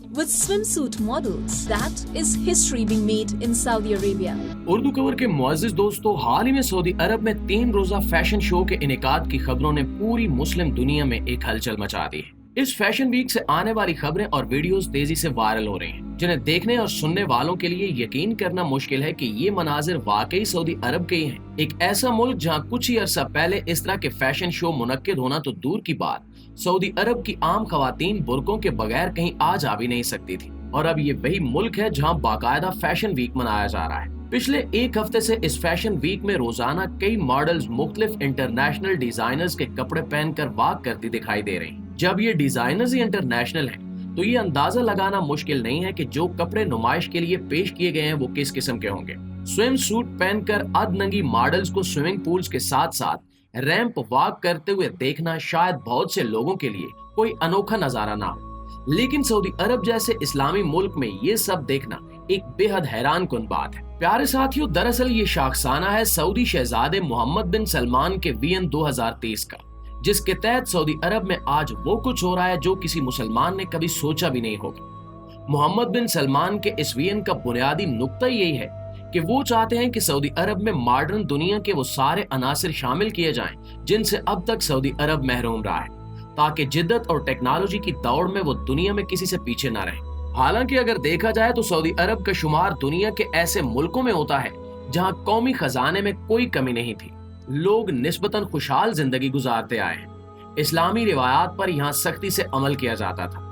with swimsuit models. That is history being made in Saudi Arabia. Urdu cover के मुअज़्ज़िज़ दोस्तों, हाल ही में Saudi अरब में 3 रोजा फैशन शो के इनेकाद की खबरों ने पूरी मुस्लिम दुनिया में एक हलचल मचा दी है। इस फैशन वीक से आने वाली खबरें और वीडियोस तेजी से वायरल हो रही हैं, जिन्हें देखने और सुनने वालों के लिए यकीन करना मुश्किल है कि ये मनाजिर वाकई सऊदी अरब के ही हैं। एक ऐसा मुल्क जहां कुछ ही अरसा पहले इस तरह के फैशन शो मुनक्किद होना तो दूर की बात, सऊदी अरब की आम खवातीन बुर्कों के बगैर कहीं आ जा भी नहीं सकती थी। और अब ये वही मुल्क है जहां बाकायदा फैशन वीक मनाया जा रहा है। पिछले एक हफ्ते से इस फैशन वीक में रोजाना कई मॉडल्स मुख्तलिफ इंटरनेशनल डिजाइनर्स के कपड़े पहनकर वॉक करती दिखाई दे रही। जब ये डिजाइनर्स ही इंटरनेशनल हैं, तो ये अंदाजा लगाना मुश्किल नहीं है कि जो कपड़े नुमाइश के लिए पेश किए गए हैं वो किस किस्म के होंगे। स्विम सूट पहनकर अधनंगी मॉडल्स को स्विमिंग पूल्स के साथ साथ रैंप वॉक करते हुए देखना शायद बहुत से लोगों के लिए कोई अनोखा नजारा ना हो, लेकिन सऊदी अरब जैसे इस्लामी मुल्क में ये सब देखना एक बेहद हैरान कुन बात है। प्यारे साथियों, दरअसल ये शाखसाना है सऊदी शहजादे मोहम्मद बिन सलमान के वीएन 2023 का, जिसके तहत सऊदी अरब में आज वो कुछ हो रहा है जो किसी मुसलमान ने कभी सोचा भी नहीं होगा। मोहम्मद बिन सलमान के इस वीएन का बुनियादी नुक्ता यही है कि वो चाहते हैं कि सऊदी अरब में मॉडर्न दुनिया के वो सारे अनासिर शामिल किए जाएं जिनसे अब तक सऊदी अरब महरूम रहा है, ताकि जिद्दत और टेक्नोलॉजी की दौड़ में वो दुनिया में किसी से पीछे ना रहे। हालांकि अगर देखा जाए तो सऊदी अरब का शुमार दुनिया के ऐसे मुल्कों में होता है जहां कौमी खजाने में कोई कमी नहीं थी, लोग निस्बतन खुशहाल जिंदगी गुजारते आए हैं। इस्लामी रिवायात पर यहाँ सख्ती से अमल किया जाता था।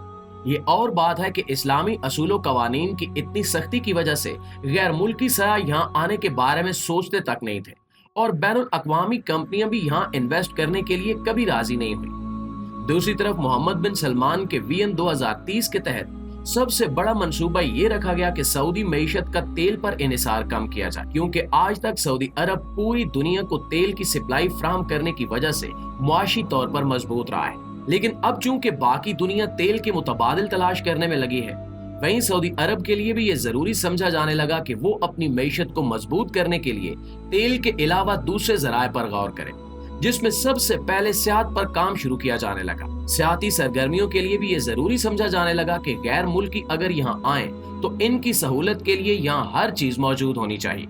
ये और बात है कि इस्लामी असूलों कवानीन की इतनी सख्ती की वजह से गैर मुल्की सयाह यहाँ आने के बारे में सोचते तक नहीं थे और बैनुल अक़वामी कंपनियां भी यहाँ इन्वेस्ट करने के लिए कभी राजी नहीं हुई। दूसरी तरफ मोहम्मद बिन सलमान के वीएन 2030 के तहत सबसे बड़ा मंसूबा ये रखा गया कि सऊदी मईशत का तेल पर इन्हिसार कम किया जाए, क्योंकि आज तक सऊदी अरब पूरी दुनिया को तेल की सप्लाई फराहम करने की वजह से मुआशी तौर पर मजबूत रहा है। लेकिन अब चूंकि बाकी दुनिया तेल के मुतबादिल तलाश करने में लगी है, वहीं सऊदी अरब के लिए भी ये जरूरी समझा जाने लगा कि वो अपनी मईशत को मजबूत करने के लिए तेल के अलावा दूसरे जराए पर गौर करें, जिसमें सबसे पहले सियाहत पर काम शुरू किया जाने लगा। सियाहती सरगर्मियों के लिए भी ये जरूरी समझा जाने लगा कि गैर मुल्की अगर यहाँ आए तो इनकी सहूलत के लिए यहाँ हर चीज मौजूद होनी चाहिए।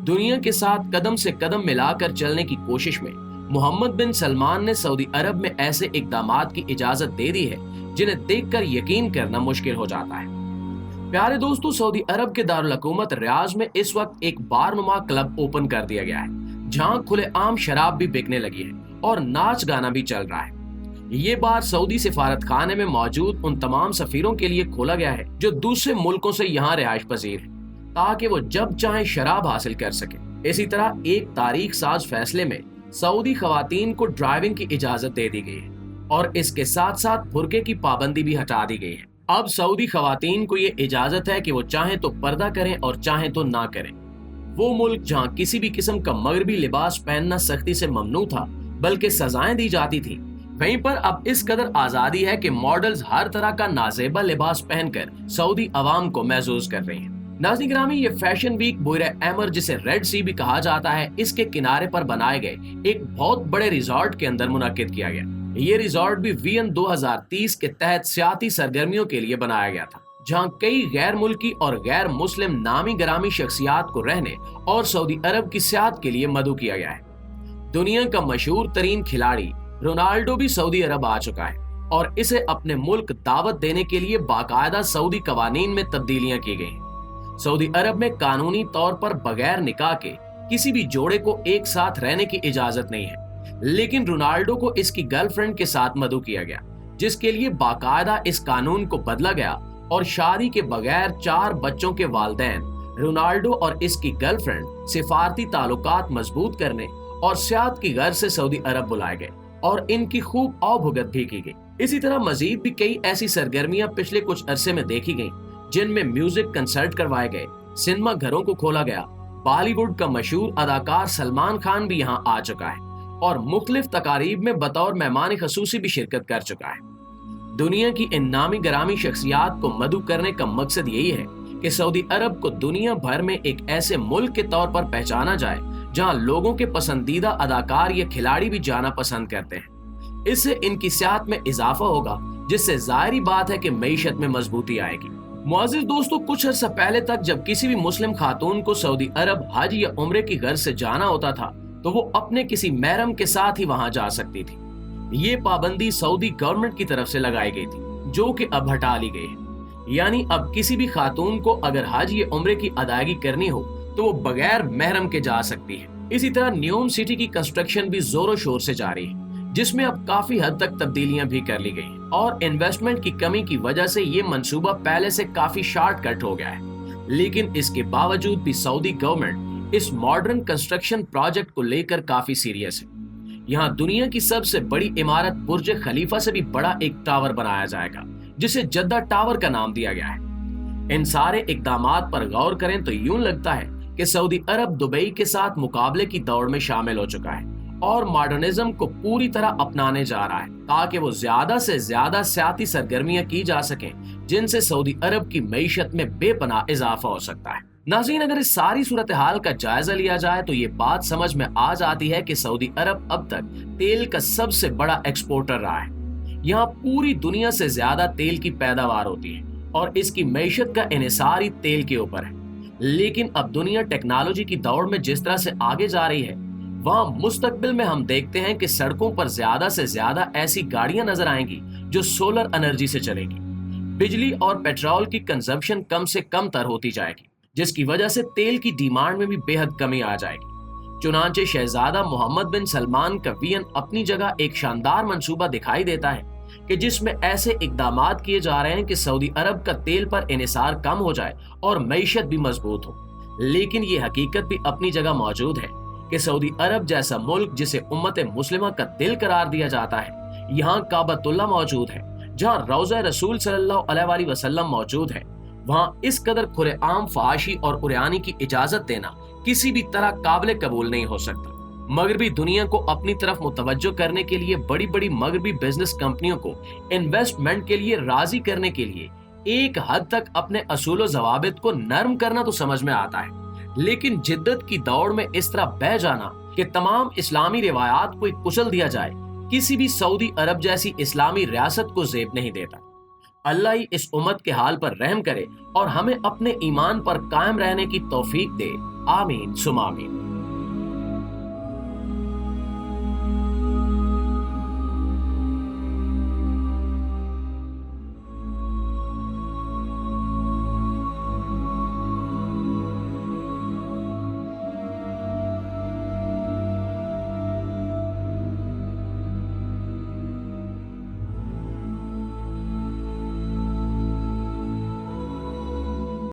दुनिया के साथ कदम से कदम मिलाकर चलने की कोशिश में मोहम्मद बिन सलमान ने सऊदी अरब में ऐसे इक़दामात की इजाजत दे दी है जिन्हें देखकर यकीन करना मुश्किल हो जाता है। प्यारे दोस्तों, सऊदी अरब के दारुल हुकूमत रियाज में इस वक्त एक बारनुमा क्लब ओपन कर दिया गया है, जहां खुलेआम शराब भी बिकने लगी है और नाच गाना भी चल रहा है। ये बार सऊदी सिफारत खाने में मौजूद उन तमाम सफीरों के लिए खोला गया है जो दूसरे मुल्कों से यहाँ रिहाइश पजीर है, ताकि वो जब चाहे शराब हासिल कर सके। इसी तरह एक तारीख साज फैसले में सऊदी खवातीन को ड्राइविंग की इजाजत दे दी गई है और इसके साथ साथ बुर्के की पाबंदी भी हटा दी गई है। अब सऊदी खवातीन को ये इजाजत है कि वो चाहे तो पर्दा करें और चाहे तो ना करें। वो मुल्क जहाँ किसी भी किस्म का मगरबी लिबास पहनना सख्ती से ममनू था, बल्कि सजाएं दी जाती थी, वहीं पर अब इस कदर आजादी है कि मॉडल्स हर तरह का नाजेबा लिबास पहनकर सऊदी अवाम को महसूस कर रही हैं। नाज़रीन गिरामी, ये फैशन वीक बुहरे अहमर, जिसे रेड सी भी कहा जाता है, इसके किनारे पर बनाए गए एक बहुत बड़े रिजॉर्ट के अंदर मुनक्किद किया गया। ये रिजॉर्ट भी वीएन 2030 के तहत सियाती सरगर्मियों के लिए बनाया गया था, जहां कई गैर मुल्की और गैर मुस्लिम नामी गरामी शख्सियात को रहने और सऊदी अरब की सियाहत के लिए मदऊ किया गया है। दुनिया का मशहूर तरीन खिलाड़ी रोनाल्डो भी सऊदी अरब आ चुका है और इसे अपने मुल्क दावत देने के लिए बाकायदा सऊदी कवानीन में तब्दीलियां की गई। सऊदी अरब में कानूनी तौर पर बगैर निकाह के किसी भी जोड़े को एक साथ रहने की इजाजत नहीं है, लेकिन रोनाल्डो को इसकी गर्लफ्रेंड के साथ मदऊ किया गया, जिसके लिए बाकायदा इस कानून को बदला गया और शादी के बगैर 4 बच्चों के वालिदैन रोनाल्डो और इसकी गर्लफ्रेंड सिफारती ताल्लुकात मजबूत करने और सियाहत की गर्ज से सऊदी अरब बुलाए गए और इनकी खूब आवभगत भी की गई। इसी तरह मजीद भी कई ऐसी सरगर्मियां पिछले कुछ अरसे में देखी गई, जिनमें म्यूजिक कंसर्ट करवाए गए, सिनेमा घरों को खोला गया, बॉलीवुड का मशहूर अदाकार सलमान खान भी यहाँ आ चुका है और मुख्तलिफ तकारीब में बतौर मेहमान खसूसी भी शिरकत कर चुका है। दुनिया की इन नामी गरामी शख्सियात को मदऊ करने का मकसद यही है कि सऊदी अरब को दुनिया भर में एक ऐसे मुल्क के तौर पर पहचाना जाए जहां लोगों के पसंदीदा अदाकार या खिलाड़ी भी जाना पसंद करते हैं। इससे इनकी सियाहत में इजाफा होगा जिससे जाहिर बात है कि मईशत में मजबूती आएगी। मुअज़्ज़िज़ दोस्तों, कुछ अर्सा पहले तक जब किसी भी मुस्लिम खातून को सऊदी अरब हज या उम्रे की गर्ज से जाना होता था तो वो अपने किसी महरम के साथ ही वहां जा सकती थी। ये पाबंदी सऊदी गवर्नमेंट की तरफ से लगाई गई थी, जो कि अब हटा ली गई है। यानी अब किसी भी खातून को अगर हज या उम्रे की अदायगी करनी हो तो वो बगैर महरम के जा सकती है। इसी तरह न्यूम सिटी की कंस्ट्रक्शन भी जोरों शोर से जारी है, जिसमें अब काफी हद तक तब्दीलियां भी कर ली गई और इन्वेस्टमेंट की कमी की वजह से ये मंसूबा पहले से काफी शॉर्टकट हो गया है। लेकिन इसके बावजूद भी सऊदी गवर्नमेंट इस मॉडर्न कंस्ट्रक्शन प्रोजेक्ट को लेकर काफी सीरियस है। यहाँ दुनिया की सबसे बड़ी इमारत बुर्ज खलीफा से भी बड़ा एक टावर बनाया जाएगा, जिसे जद्दा टावर का नाम दिया गया है। इन सारे इकदामात पर गौर करें तो यूं लगता है कि सऊदी अरब दुबई के साथ मुकाबले की दौड़ में शामिल हो चुका है और मॉडर्निज्म को पूरी तरह अपनाने जा रहा है, ताकि वो ज्यादा से ज्यादा सियासी सरगर्मियां की जा सकें, जिनसे सऊदी अरब की मईशत में बेपनाह इजाफा हो सकता है। नाज़रीन, अगर इस सारी सूरत हाल का जायजा लिया जाए तो ये बात समझ में आ जाती है कि सऊदी अरब अब तक तेल का सबसे बड़ा एक्सपोर्टर रहा है। यहाँ पूरी दुनिया से ज्यादा तेल की पैदावार होती है और इसकी मईशत का इन्हिसार ही तेल के ऊपर है। लेकिन अब दुनिया टेक्नोलॉजी की दौड़ में जिस तरह से आगे जा रही है, वहाँ मुस्तकबिल में हम देखते हैं कि सड़कों पर ज्यादा से ज्यादा ऐसी गाड़ियां नजर आएंगी जो सोलर एनर्जी से चलेंगी। बिजली और पेट्रोल की कंजम्पशन कम से कम तर होती जाएगी, जिसकी वजह से तेल की डिमांड में भी बेहद कमी आ जाएगी। चुनांचे शहजादा मोहम्मद बिन सलमान का वियन अपनी जगह एक शानदार मंसूबा दिखाई देता है कि जिसमें ऐसे इकदामात किए जा रहे हैं कि सऊदी अरब का तेल पर इन्हिसार कम हो जाए और मईशत भी मजबूत हो। लेकिन ये हकीकत भी अपनी जगह मौजूद है कि सऊदी अरब जैसा मुल्क जिसे उम्मत मुस्लिमा का दिल करार दिया जाता है, यहाँ काबतुल्लाह मौजूद है, जहाँ रोज़ा रसूल सल्लल्लाहु अलैहि वसल्लम मौजूद है। वहाँ इस कदर खुलेआम फहाशी और उरियानी की इजाजत देना किसी भी तरह काबिल कबूल नहीं हो सकता। मगरबी दुनिया को अपनी तरफ मुतवज्जो करने के लिए बड़ी बड़ी मगरबी बिजनेस कंपनियों को इन्वेस्टमेंट के लिए राजी करने के लिए एक हद तक अपने असूल ज़वाबित को नरम करना तो समझ में आता है, लेकिन जिद्दत की दौड़ में इस तरह बह जाना कि तमाम इस्लामी रिवायात को कुचल दिया जाए, किसी भी सऊदी अरब जैसी इस्लामी रियासत को ज़ेब नहीं देता। अल्लाह ही इस उम्मत के हाल पर रहम करे और हमें अपने ईमान पर कायम रहने की तौफीक दे। आमीन सुमा आमीन।